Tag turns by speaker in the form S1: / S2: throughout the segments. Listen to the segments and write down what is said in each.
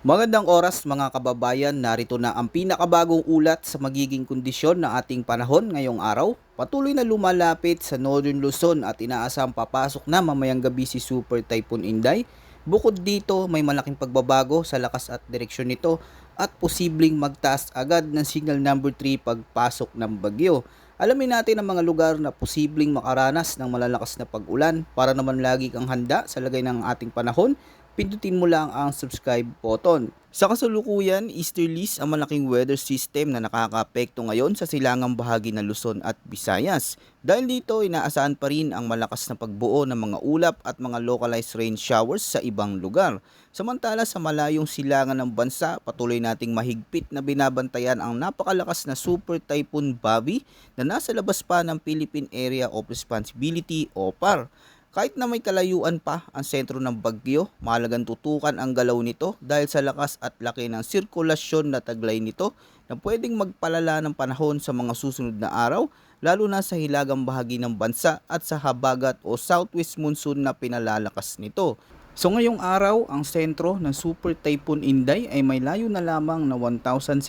S1: Magandang oras mga kababayan, narito na ang pinakabagong ulat sa magiging kondisyon ng ating panahon ngayong araw. Patuloy na lumalapit sa Northern Luzon at inaasang papasok na mamayang gabi si Super Typhoon Inday. Bukod dito, may malaking pagbabago sa lakas at direksyon nito at posibleng magtaas agad ng signal number 3 pagpasok ng bagyo. Alamin natin ang mga lugar na posibleng makaranas ng malalakas na pag-ulan para naman lagi kang handa sa lagay ng ating panahon. Pindutin mo lang ang subscribe button. Sa kasalukuyan, easterlies ang malaking weather system na nakakaapekto ngayon sa silangang bahagi ng Luzon at Visayas. Dahil dito, inaasahan pa rin ang malakas na pagbuo ng mga ulap at mga localized rain showers sa ibang lugar. Samantala sa malayong silangan ng bansa, patuloy nating mahigpit na binabantayan ang napakalakas na Super Typhoon Bobby na nasa labas pa ng Philippine Area of Responsibility o PAR. Kahit na may kalayuan pa ang sentro ng bagyo, mahalagang tutukan ang galaw nito dahil sa lakas at laki ng sirkulasyon na taglay nito na pwedeng magpalala ng panahon sa mga susunod na araw, lalo na sa hilagang bahagi ng bansa at sa habagat o southwest monsoon na pinalalakas nito. So ngayong araw, ang sentro ng Super Typhoon Inday ay may layo na lamang na 1,750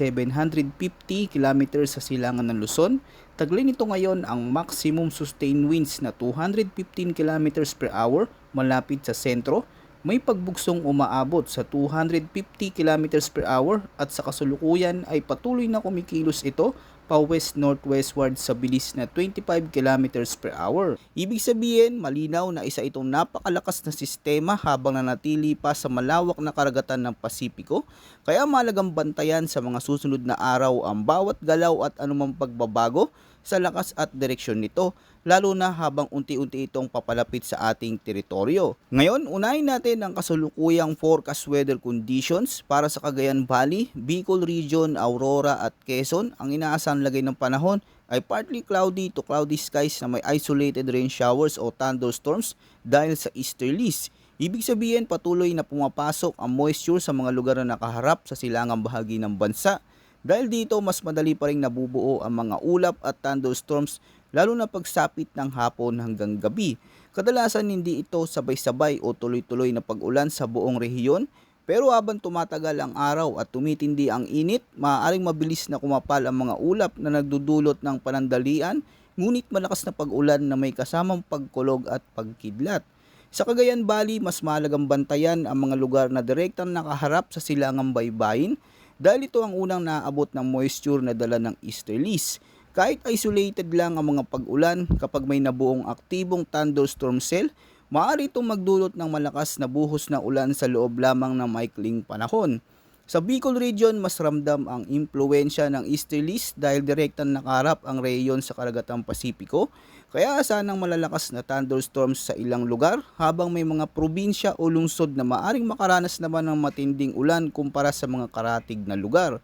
S1: kilometers sa silangan ng Luzon. Taglay nito ngayon ang maximum sustained winds na 215 kilometers per hour malapit sa sentro. May pagbugsong umaabot sa 250 kilometers per hour at sa kasalukuyan ay patuloy na kumikilos ito pa-west-northwestward sa bilis na 25 kilometers per hour. Ibig sabihin, malinaw na isa itong napakalakas na sistema habang nanatili pa sa malawak na karagatan ng Pasipiko, kaya mahalagang bantayan sa mga susunod na araw ang bawat galaw at anumang pagbabago sa lakas at direksyon nito, lalo na habang unti-unti itong papalapit sa ating teritoryo. Ngayon, unahin natin ang kasalukuyang forecast weather conditions para sa Cagayan Valley, Bicol Region, Aurora at Quezon. Ang inaasahang lagay ng panahon ay partly cloudy to cloudy skies na may isolated rain showers o thunderstorms dahil sa easterlies. Ibig sabihin, patuloy na pumapasok ang moisture sa mga lugar na nakaharap sa silangang bahagi ng bansa. Dahil dito, mas madali pa rin nabubuo ang mga ulap at thunderstorms lalo na pagsapit ng hapon hanggang gabi. Kadalasan hindi ito sabay-sabay o tuloy-tuloy na pag-ulan sa buong rehiyon, pero habang tumatagal ang araw at tumitindi ang init, maaaring mabilis na kumapal ang mga ulap na nagdudulot ng panandalian, ngunit malakas na pag-ulan na may kasamang pagkulog at pagkidlat. Sa Cagayan Valley, mas mahalagang bantayan ang mga lugar na direktang nakaharap sa silangang baybayin dahil ito ang unang naaabot ng moisture na dala ng easterlies. Kahit isolated lang ang mga pag-ulan, kapag may nabuong aktibong thunderstorm cell, maaari itong magdulot ng malakas na buhos na ulan sa loob lamang ng maikling panahon. Sa Bicol Region, mas ramdam ang impluensya ng easterlies dahil direktang nakaharap ang rehiyon sa karagatang Pasipiko, kaya asahan ng malalakas na thunderstorms sa ilang lugar habang may mga probinsya o lungsod na maaring makaranas naman ng matinding ulan kumpara sa mga karatig na lugar.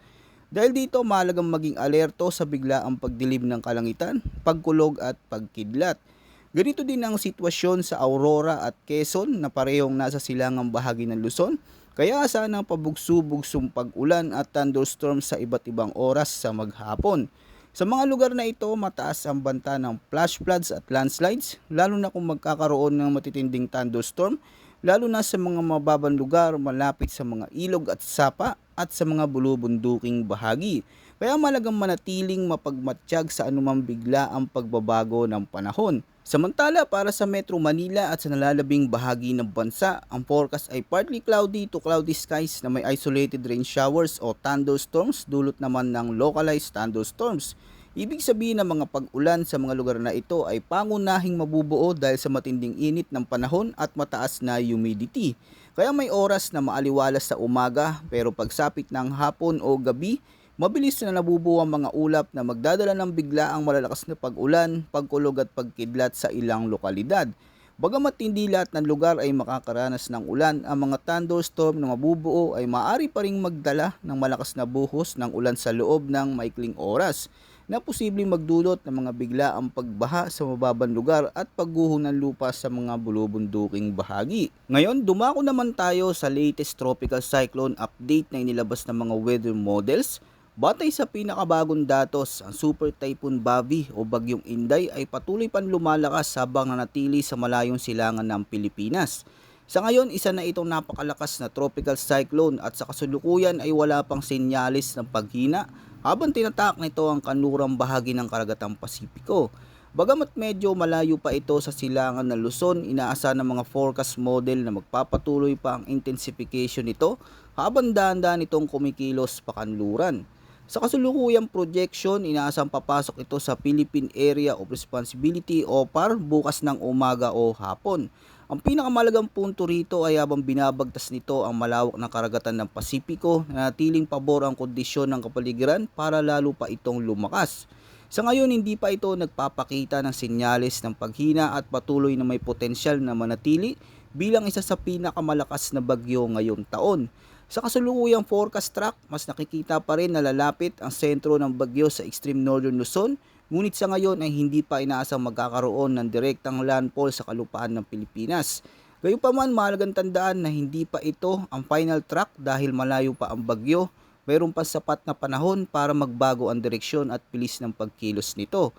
S1: Dahil dito, mahalagang maging alerto sa biglaang pagdilim ng kalangitan, pagkulog at pagkidlat. Ganito din ang sitwasyon sa Aurora at Quezon na parehong nasa silangang bahagi ng Luzon, kaya asahan ng pabugso-bugsong pag-ulan at thunderstorms sa iba't ibang oras sa maghapon. Sa mga lugar na ito, mataas ang banta ng flash floods at landslides, lalo na kung magkakaroon ng matitinding thunderstorm, lalo na sa mga mababang lugar malapit sa mga ilog at sapa at sa mga bulubunduking bahagi. Kaya malagang manatiling mapagmatsyag sa anumang bigla ang pagbabago ng panahon. Samantala, para sa Metro Manila at sa nalalabing bahagi ng bansa, ang forecast ay partly cloudy to cloudy skies na may isolated rain showers o thunderstorms, dulot naman ng localized thunderstorms. Ibig sabihin ng mga pag-ulan sa mga lugar na ito ay pangunahing mabubuo dahil sa matinding init ng panahon at mataas na humidity. Kaya may oras na maaliwalas sa umaga, pero pagsapit ng hapon o gabi, mabilis na nabubuo ang mga ulap na magdadala ng biglaang malalakas na pag-ulan, pagkulog at pagkidlat sa ilang lokalidad. Bagamat hindi lahat ng lugar ay makakaranas ng ulan, ang mga thunderstorm na mabubuo ay maaari pa ring magdala ng malakas na buhos ng ulan sa loob ng maikling oras na posibleng magdulot ng mga biglaang pagbaha sa mababang lugar at pagguho ng lupa sa mga bulubunduking bahagi. Ngayon, dumako naman tayo sa latest tropical cyclone update na inilabas ng mga weather models. Batay sa pinakabagong datos, ang Super Typhoon Bobby o Bagyong Inday ay patuloy pang lumalakas habang nanatili sa malayong silangan ng Pilipinas. Sa ngayon, isa na itong napakalakas na tropical cyclone at sa kasulukuyan ay wala pang senyalis ng paghina habang tinatak nito ang kanlurang bahagi ng karagatang Pasipiko. Bagamat medyo malayo pa ito sa silangan ng Luzon, inaasa ng mga forecast model na magpapatuloy pa ang intensification nito habang dahan-dahan itong kumikilos pa kanluran. Sa kasulukuyang projection, inaasang papasok ito sa Philippine Area of Responsibility o PAR bukas ng umaga o hapon. Ang pinakamalagang punto rito ay habang binabagtas nito ang malawak na karagatan ng Pasipiko, nanatiling pabor ang kondisyon ng kapaligiran para lalo pa itong lumakas. Sa ngayon, hindi pa ito nagpapakita ng senyales ng paghina at patuloy na may potensyal na manatili bilang isa sa pinakamalakas na bagyo ngayong taon. Sa kasulukuyang forecast track, mas nakikita pa rin na lalapit ang sentro ng bagyo sa extreme northern Luzon, ngunit sa ngayon ay hindi pa inaasang magkakaroon ng direktang landfall sa kalupaan ng Pilipinas. Gayunpaman, mahalagang tandaan na hindi pa ito ang final track dahil malayo pa ang bagyo. Mayroon pa sapat na panahon para magbago ang direksyon at bilis ng pagkilos nito.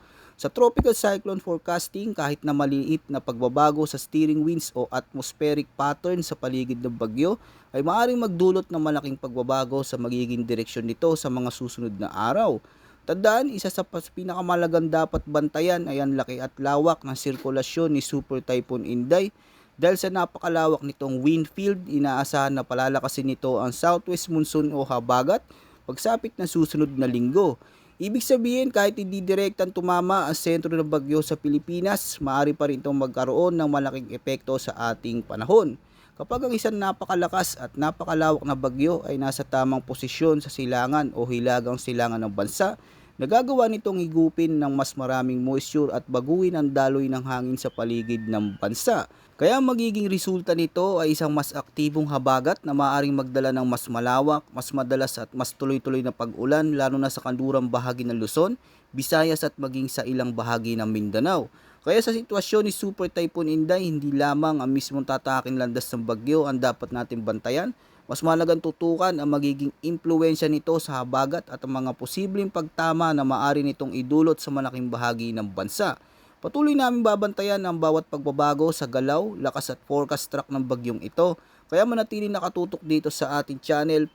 S1: Sa tropical cyclone forecasting, kahit na maliit na pagbabago sa steering winds o atmospheric pattern sa paligid ng bagyo, ay maaaring magdulot ng malaking pagbabago sa magiging direksyon nito sa mga susunod na araw. Tandaan, isa sa pinakamalagang dapat bantayan ay ang laki at lawak ng sirkulasyon ni Super Typhoon Inday. Dahil sa napakalawak nitong wind field, inaasahan na palalakasin nito ang southwest monsoon o habagat pagsapit ng susunod na linggo. Ibig sabihin, kahit hindi direktang tumama ang sentro ng bagyo sa Pilipinas, maaari pa rin itong magkaroon ng malaking epekto sa ating panahon. Kapag ang isang napakalakas at napakalawak na bagyo ay nasa tamang posisyon sa silangan o hilagang silangan ng bansa, nagagawa nitong higupin ng mas maraming moisture at baguhin ang daloy ng hangin sa paligid ng bansa. Kaya magiging resulta nito ay isang mas aktibong habagat na maaaring magdala ng mas malawak, mas madalas at mas tuloy-tuloy na pag-ulan lalo na sa kanlurang bahagi ng Luzon, Visayas at maging sa ilang bahagi ng Mindanao. Kaya sa sitwasyon ni Super Typhoon Inday, hindi lamang ang mismong tataking landas ng bagyo ang dapat natin bantayan, mas mahalagang tutukan ang magiging impluwensya nito sa habagat at ang mga posibleng pagtama na maaari nitong idulot sa malaking bahagi ng bansa. Patuloy namin babantayan ang bawat pagbabago sa galaw, lakas at forecast track ng bagyong ito. Kaya manatili nakatutok dito sa ating channel